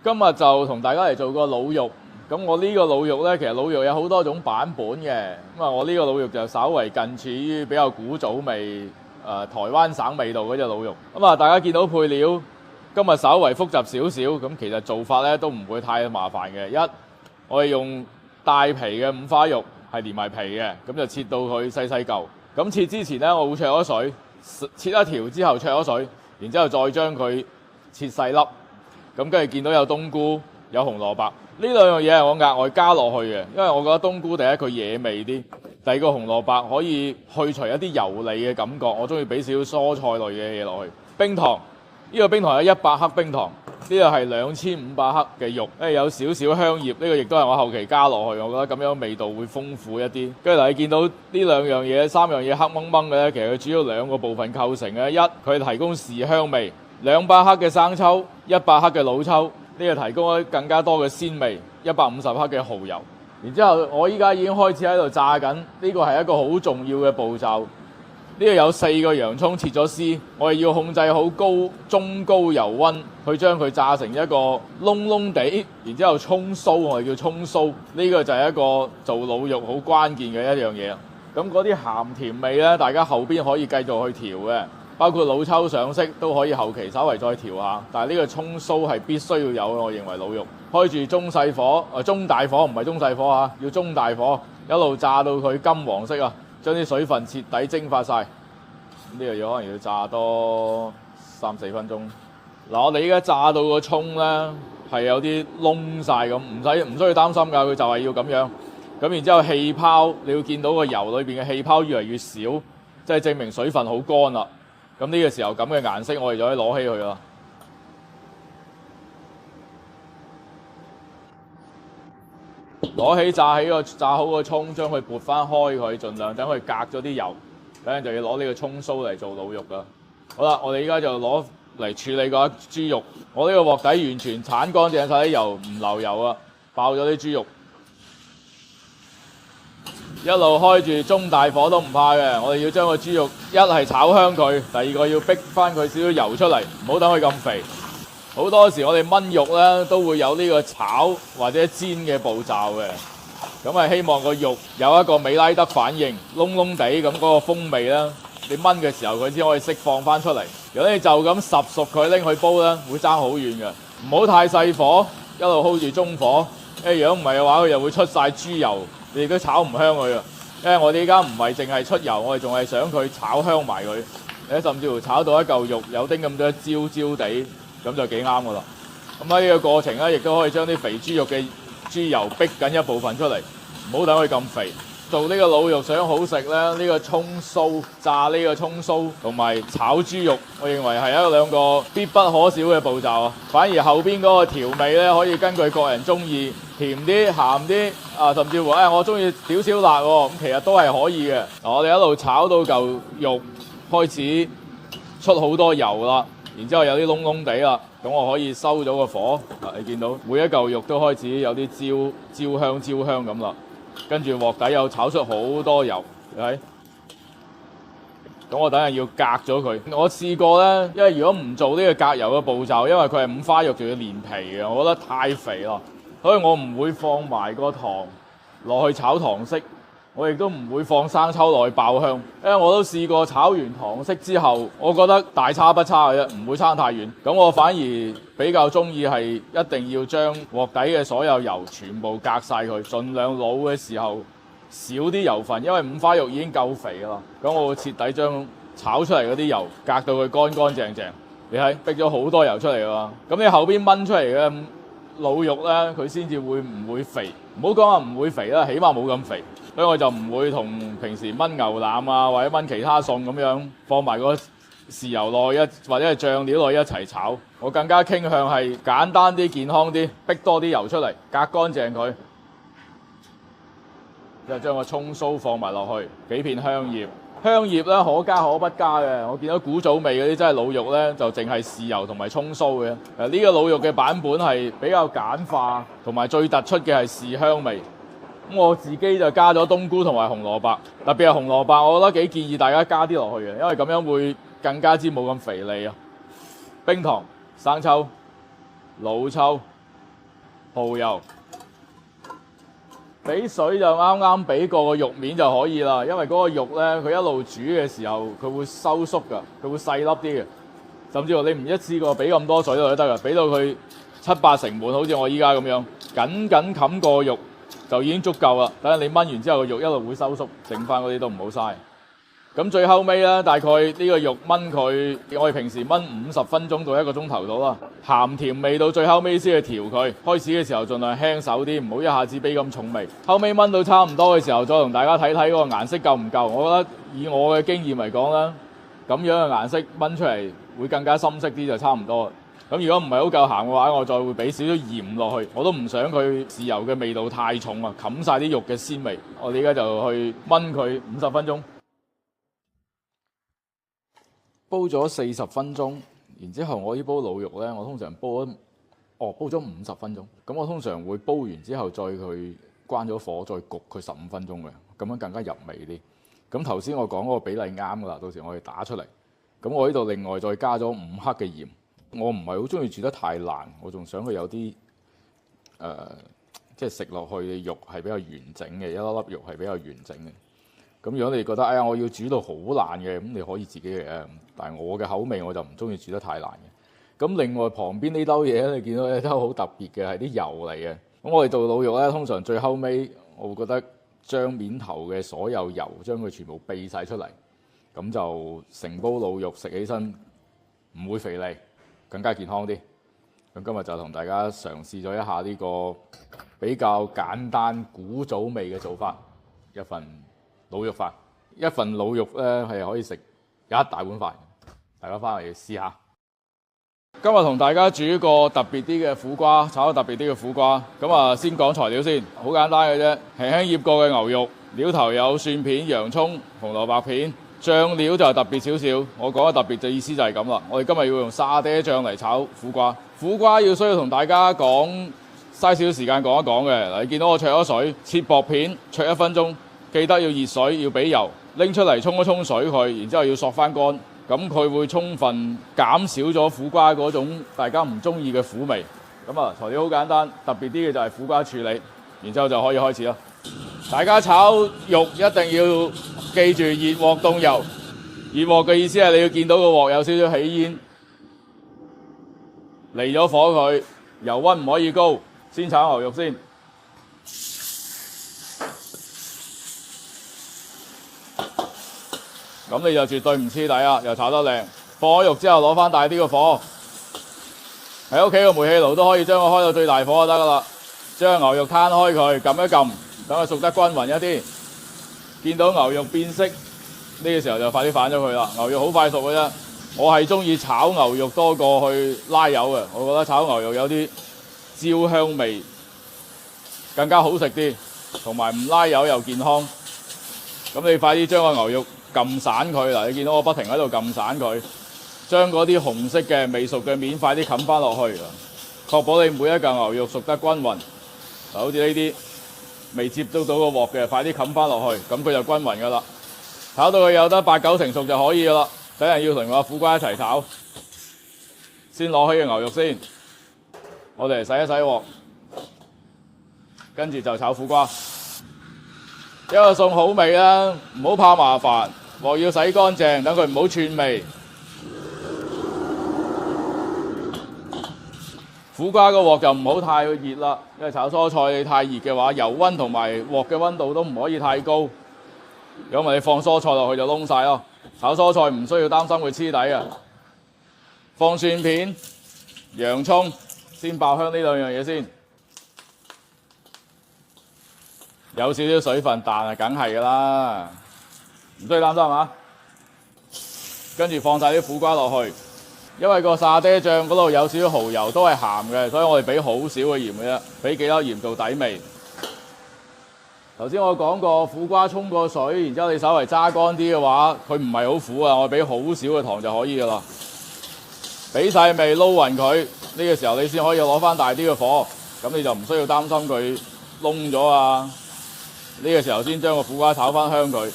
今日就同大家嚟做個滷肉。咁我呢個滷肉呢，其實滷肉有好多種版本嘅。咁啊，我呢個滷肉就稍為近似於比較古早味，台灣省味道嗰隻滷肉。咁啊，大家見到配料，今日稍為複雜少少。咁其實做法呢都唔會太麻煩嘅。一，我哋用帶皮嘅五花肉，係連埋皮嘅，咁就切到佢細細嚿。咁切之前呢，我會焯咗水，切一條之後焯咗水，然之後再將佢切細粒。咁跟住見到有冬菇、有紅蘿蔔，呢兩樣嘢係我額外加落去嘅，因為我覺得冬菇第一佢野味啲，第二個紅蘿蔔可以去除一啲油膩嘅感覺，我中意俾少少蔬菜類嘅嘢落去。冰糖，呢個冰糖有100克冰糖，呢個係2500克嘅肉，因為有少少香葉，呢個亦都係我後期加落去，我覺得咁樣味道會豐富一啲。跟住嗱，你見到呢兩樣嘢、三樣嘢黑掹掹嘅咧，其實佢主要兩個部分構成嘅。一，佢提供豉香味，200克嘅生抽，100克嘅老抽，呢個提供咗更加多嘅鮮味，150克嘅蠔油。然之後我依家已經開始喺度炸緊，呢個係一個好重要嘅步驟。呢度有4個洋葱切咗絲，我哋要控制好中高油溫，去將佢炸成一個燶燶地，然之後葱酥，我哋叫葱酥，呢個就係一個做滷肉好關鍵嘅一樣嘢。咁嗰啲鹹甜味呢，大家後邊可以繼續去調嘅，包括老抽上色都可以後期稍微再調下。但係呢個葱酥係必須要有，我認為滷肉開住中細火，中大火，唔係中細火嚇，要中大火，一路炸到佢金黃色啊！將啲水分徹底蒸發晒，呢個可能要炸多3-4分鐘。嗱，我哋依家炸到個葱咧係有啲燶晒咁，唔需要擔心㗎，佢就係要咁樣。咁然之後氣泡，你會見到個油裏邊嘅氣泡越嚟越少，即係證明水分好乾啦。咁呢個時候咁嘅顏色，我哋就可以攞起佢啦。攞起炸好個葱，將佢撥翻開佢，盡量等佢隔咗啲油。等陣就要攞呢個葱酥嚟做滷肉啦。好啦，我哋依家就攞嚟處理個豬肉。我呢個鑊底完全鏟乾淨晒啲油，唔留油啊，爆咗啲豬肉。一路開住中大火都唔怕嘅，我哋要將個豬肉一係炒香佢，第二個要逼翻佢少少油出嚟，唔好等佢咁肥。好多時我哋炆肉咧都會有呢個炒或者煎嘅步驟嘅，咁係希望個肉有一個美拉德反應，燶燶地咁嗰個風味咧，你炆嘅時候佢先可以釋放翻出嚟。如果你就咁烚熟佢拎去煲咧，會爭好遠嘅。唔好太細火，一路 hold 住中火，因為如果唔係嘅話，佢又會出晒豬油，你亦都炒唔香佢啊。因為我哋依家唔係淨係出油，我哋仲係想佢炒香埋佢，甚至乎炒到一嚿肉有啲咁多焦焦地。咁就幾啱噶啦！咁喺呢個過程咧，亦都可以將啲肥豬肉嘅豬油逼緊一部分出嚟，唔好等佢咁肥。做呢個滷肉想好食咧，呢個葱酥炸呢個葱酥同埋炒豬肉，我認為係兩個必不可少嘅步驟啊。反而後邊嗰個調味咧，可以根據個人中意，甜啲、鹹啲甚至乎我中意少少辣喎，咁其實都係可以嘅。我哋一路炒到嚿肉開始出好多油啦。然之後有啲燶燶地啦，咁我可以收咗個火。你見到每一嚿肉都開始有啲焦香咁啦。跟住鑊底又炒出好多油，係。咁我等陣要隔咗佢。我試過呢，因為如果唔做呢個隔油嘅步驟，因為佢係五花肉，仲要連皮嘅，我覺得太肥啦，所以我唔會放埋個糖落去炒糖色。我亦都唔會放生抽落去爆香，因為我都試過炒完糖色之後，我覺得大差不差嘅啫，唔會差太遠。咁我反而比較中意係一定要將鑊底嘅所有油全部隔晒佢，盡量滷嘅時候少啲油分，因為五花肉已經夠肥㗎啦。咁我會徹底將炒出嚟嗰啲油隔到佢乾乾淨淨。你睇逼咗好多油出嚟㗎嘛，咁你後邊燜出嚟嘅滷肉呢，佢先至會唔會肥？唔好講話唔會肥啦，起碼冇咁肥。所以我就唔會同平時炆牛腩啊，或者炆其他餸咁樣放埋個豉油落去或者係醬料落去一齊炒。我更加傾向係簡單啲、健康啲，逼多啲油出嚟，隔乾淨佢。就將個葱酥放埋落去，幾片香葉。香葉咧可加可不加嘅。我見到古早味嗰啲真係滷肉咧，就淨係豉油同埋葱酥嘅。呢個滷肉嘅版本係比較簡化，同埋最突出嘅係豉香味。咁我自己就加咗冬菇同埋紅蘿蔔，特別係紅蘿蔔，我覺得幾建議大家加啲落去嘅，因為咁樣會更加之冇咁肥膩啊。冰糖、生抽、老抽、蠔油，俾水就啱啱俾過個肉面就可以啦。因為嗰個肉咧，佢一路煮嘅時候，佢會收縮㗎，佢會細粒啲嘅。甚至乎你唔一次過俾咁多水落都得㗎，俾到佢7、8成滿，好似我依家咁樣，緊緊冚個肉就已經足夠啦。等你燜完之後，個肉一路會收縮，剩翻嗰啲都唔好嘥。咁最後尾咧，大概呢個肉燜佢，我哋平時燜50分鐘到1個鐘頭到啦。鹹甜味到最後尾先去調佢。開始嘅時候盡量輕手啲，唔好一下子俾咁重味。後尾燜到差唔多嘅時候，再同大家睇睇嗰個顏色夠唔夠。我覺得以我嘅經驗嚟講啦，咁樣嘅顏色燜出嚟會更加深色啲就差唔多。咁如果唔係好夠鹹嘅話，我再會俾少少鹽落去。我都唔想佢豉油嘅味道太重啊，冚晒啲肉嘅鮮味。我哋而家就去燜佢50分鐘。煲咗40分鐘，然之後我呢煲鹵肉咧，我通常煲咗50分鐘。咁我通常會煲完之後再去關咗火，再焗佢15分鐘嘅，咁樣更加入味啲。咁頭先我講嗰個比例啱噶啦，到時我哋打出嚟。咁我呢度另外再加咗5克嘅鹽。我唔係好中意煮得太爛，我仲想佢有啲即係食落去嘅肉係比較完整嘅，一粒粒肉係比較完整嘅。咁如果你覺得哎呀我要煮到好爛嘅，咁你可以自己嘅，但係我嘅口味我就唔中意煮得太爛嘅。咁另外旁邊呢兜嘢咧，你見到咧都好特別嘅，係啲油嚟嘅。咁我哋做鹵肉咧，通常最後尾我會覺得將面頭嘅所有油將佢全部避晒出嚟，咁就成煲鹵肉食起身唔會肥膩，更加健康啲。咁今日就同大家嘗試咗一下呢個比較簡單古早味嘅做法，一份鹵肉飯，一份鹵肉咧係可以食一大碗飯，大家翻嚟試下。今日同大家煮個特別啲嘅苦瓜，炒個特別啲嘅苦瓜。咁啊，先講材料先，好簡單嘅啫，輕輕醃過嘅牛肉，料頭有蒜片、洋葱、紅蘿蔔片，醬料就特別少少。我講嘅特別嘅意思就係咁啦。我哋今日要用沙爹醬嚟炒苦瓜。苦瓜要需要同大家講，嘥少少時間講一講嘅。嗱，你見到我焯咗水，切薄片，焯1分鐘。記得要熱水，要俾油，拎出嚟沖一沖水佢，然之後要索翻乾，咁佢會充分減少咗苦瓜嗰種大家唔中意嘅苦味。咁啊，材料好簡單，特別啲嘅就係苦瓜處理，然之後就可以開始啦。大家炒肉一定要記住熱鑊凍油，熱鑊嘅意思係你要見到個鑊有少少起煙，離咗火佢，油溫唔可以高，先炒牛肉先。咁你就絕對唔黐底啊，又炒得靚。放咗肉之後攞翻大啲嘅火，喺屋企個煤氣爐都可以將佢開到最大火就得噶啦。將牛肉攤開佢，撳一撳，等佢熟得均勻一啲。見到牛肉變色，呢個時候就快啲反咗佢啦。牛肉好快熟嘅啫。我係中意炒牛肉多過去拉油嘅，我覺得炒牛肉有啲焦香味，更加好食啲，同埋唔拉油又健康。咁你快啲將個牛肉撳散佢嗱，你見到我不停喺度撳散佢，將嗰啲紅色嘅未熟嘅面快啲冚翻落去，確保你每一嚿牛肉熟得均勻。嗱，好似呢啲未接觸到個鑊嘅，快啲冚翻落去，咁佢就均勻噶啦。炒到佢有得8、9成熟就可以噶啦。等陣要同個苦瓜一齊炒，先攞起個牛肉先。我哋嚟洗一洗鑊，跟住就炒苦瓜。一個餸好味啦，唔好怕麻煩。鑊要洗乾淨，等佢唔好串味。苦瓜個鑊就唔好太熱啦，因為炒蔬菜你太熱嘅話，油溫同埋鑊嘅溫度都唔可以太高。如果唔係你放蔬菜落去就燶晒咯。炒蔬菜唔需要擔心佢黐底啊。放蒜片、洋葱，先爆香呢兩樣嘢先。有少少水分，但係梗係㗎啦，唔需要擔心啊。跟住放晒啲苦瓜落去，因為個沙爹醬嗰度有少少蠔油，都係鹹嘅，所以我哋俾好少嘅鹽嘅啫，俾幾粒鹽做底味。頭先我講過苦瓜沖過水，然之後你稍微揸乾啲嘅話，佢唔係好苦啊，我俾好少嘅糖就可以㗎啦。俾晒味撈勻佢，呢個時候你先可以攞翻大啲嘅火，咁你就唔需要擔心佢燶咗啊。呢個時候先將個苦瓜炒翻香佢。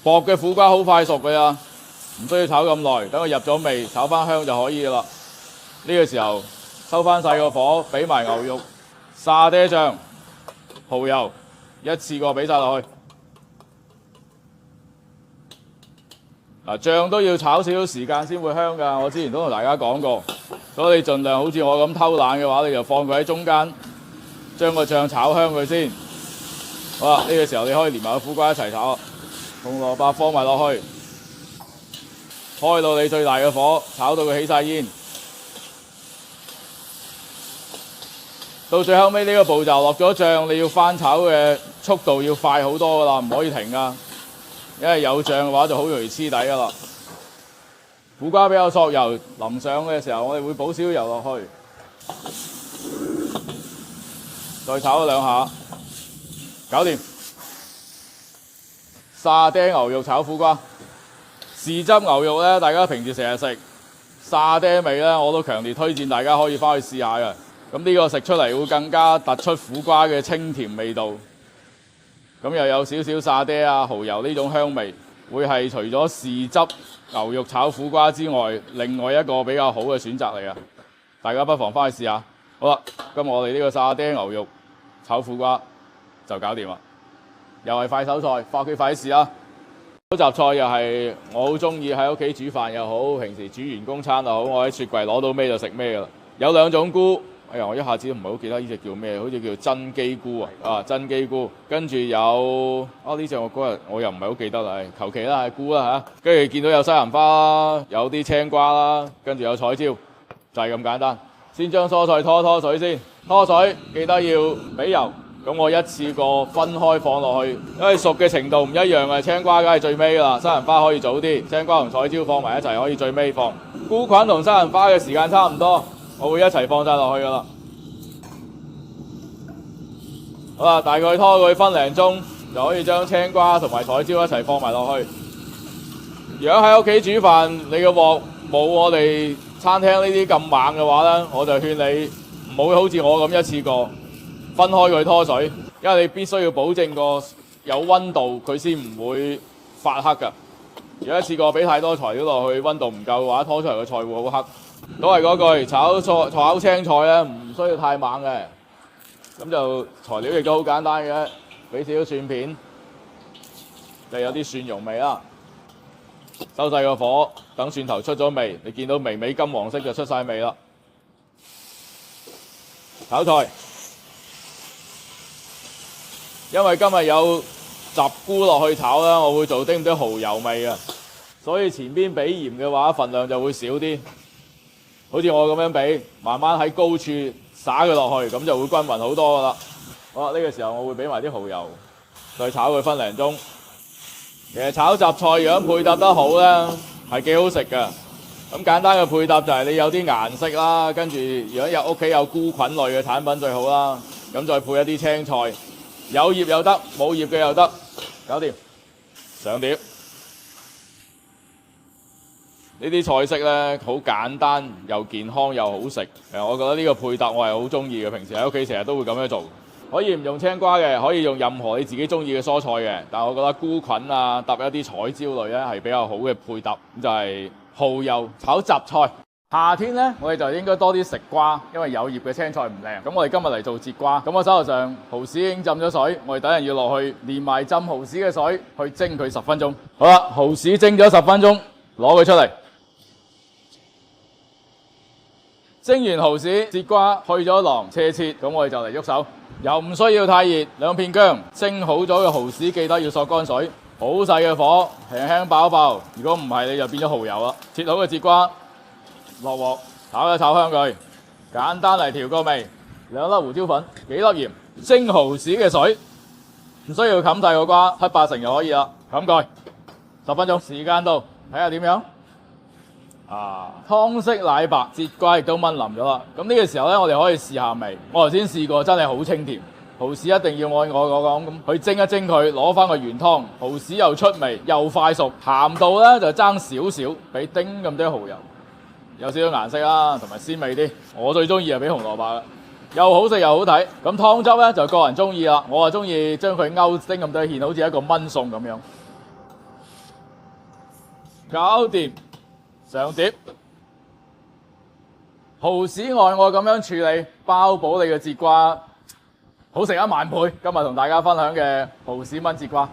薄嘅苦瓜好快熟嘅呀，唔需要炒咁耐，等佢入咗味，炒翻香就可以啦。呢個時候收翻細個火，俾埋牛肉、沙爹醬、蠔油，一次過俾晒落去。嗱，醬都要炒少少時間先會香㗎。我之前都同大家講過，所以你盡量好似我咁偷懶嘅話，你就放佢喺中間，將個醬炒香佢先。好啦，呢個時候你可以連埋個苦瓜一齊炒，紅蘿蔔放埋落去，開到你最大嘅火，炒到佢起晒煙。到最後尾呢個步驟落咗醬，你要翻炒嘅速度要快好多㗎啦，唔可以停㗎。因為有醬嘅話就好容易黐底㗎啦。苦瓜比較索油，淋上嘅時候我哋會補少少油落去，再炒咗2下，搞掂。沙爹牛肉炒苦瓜，豉汁牛肉咧，大家平時成日食，沙爹味咧我都強烈推薦大家可以翻去試下嘅。咁呢個食出嚟會更加突出苦瓜嘅清甜味道。咁又有少少沙爹啊、蠔油呢種香味，會係除咗豉汁牛肉炒苦瓜之外，另外一個比較好嘅選擇嚟嘅。大家不妨翻去試下。好啦，咁我哋呢個沙爹牛肉炒苦瓜就搞掂啦，又係快手菜，翻屋企快啲試啦。嗰雜菜又係我好中意喺屋企煮飯又好，平時煮員工餐又好，我喺雪櫃攞到咩就食咩㗎啦。有2種菇。哎呀，我一下子都唔係好記得呢隻叫咩，好似叫真基菇啊！真基菇，跟住有呢隻我嗰日我又唔係好記得啦，求其啦係菇啦嚇。跟住見到有西蘭花，有啲青瓜啦，跟住有彩椒，就係咁簡單。先將蔬菜拖水先，拖水記得要俾油。咁我一次過分開放落去，因為熟嘅程度唔一樣嘅，青瓜梗係最尾㗎啦，西蘭花可以早啲，青瓜同彩椒放埋一齊可以最尾放。菇菌同西蘭花嘅時間差唔多。我會一齊放晒落去㗎啦。好啦，大概拖佢分零鐘，就可以將青瓜同埋彩椒一齊放埋落去。如果喺屋企煮飯，你個鑊冇我哋餐廳呢啲咁猛嘅話咧，我就勸你唔好好似我咁一次過分開佢拖水，因為你必須要保證個有溫度，佢先唔會發黑㗎。如果一次過俾太多材料落去，溫度唔夠嘅話，拖出嚟嘅菜會好黑。都係嗰句，炒青菜咧，唔需要太猛嘅，咁就材料亦都好簡單嘅，俾少少蒜片，就有啲蒜蓉味啦。收細個火，等蒜頭出咗味，你見到微微金黃色就出晒味啦。炒菜，因為今日有雜菇落去炒啦，我會做啲蠔油味嘅，所以前邊俾鹽嘅話，份量就會少啲。好似我咁樣俾，慢慢喺高處灑佢落去，咁就會均勻好多噶啦。好啦，呢個時候我會俾埋啲蠔油，再炒佢分零鐘。其實炒雜菜如果配搭得好咧，係幾好食㗎。咁簡單嘅配搭就係你有啲顏色啦，跟住如果有屋企有菇菌類嘅產品最好啦。咁再配一啲青菜，有葉又得，冇葉嘅又得，搞掂。上碟。呢啲菜式咧好簡單，又健康又好食。我覺得呢個配搭我係好中意嘅。平時喺屋企成日都會咁樣做。可以唔用青瓜嘅，可以用任何你自己中意嘅蔬菜嘅。但係我覺得菇菌啊，搭一啲彩椒類咧係比較好嘅配搭。咁就係蠔油炒雜菜。夏天咧，我哋就應該多啲食瓜，因為有葉嘅青菜唔靚。咁我哋今日嚟做節瓜。咁我手頭上蠔豉已經浸咗水，我哋等陣要落去連埋浸蠔豉嘅水去蒸佢10分鐘。好啦，蠔豉蒸咗10分鐘，攞佢出嚟。蒸完蠔豉，節瓜去咗囊，切，咁我哋就嚟喐手。油唔需要太熱，2片薑，蒸好咗嘅蠔豉記得要索乾水，好細嘅火，輕輕爆一爆。如果唔係，你就變咗蠔油啦。切好嘅節瓜落鑊，炒一炒香佢，簡單嚟調個味，2粒胡椒粉，幾粒鹽，蒸蠔豉嘅水，唔需要冚晒個瓜，7、8成就可以啦。冚蓋，10分鐘，時間到，睇下點樣。湯色奶白，節瓜亦都炆腍咗啦。咁呢個時候咧，我哋可以試下味。我頭先試過，真係好清甜。蠔豉一定要按我講咁去蒸一蒸佢，攞翻個原湯。蠔豉又出味又快熟，鹹度咧就爭少少，俾丁咁多蠔油，有少少顏色啦，同埋鮮味啲。我最中意係俾紅蘿蔔嘅，又好食又好睇。咁湯汁咧就個人中意啦。我啊中意將佢勾丁咁多芡，好似一個炆餸咁樣。搞掂。上碟，蠔豉外我咁樣處理，包保你嘅節瓜好食1萬倍。今日同大家分享嘅蠔豉炆節瓜。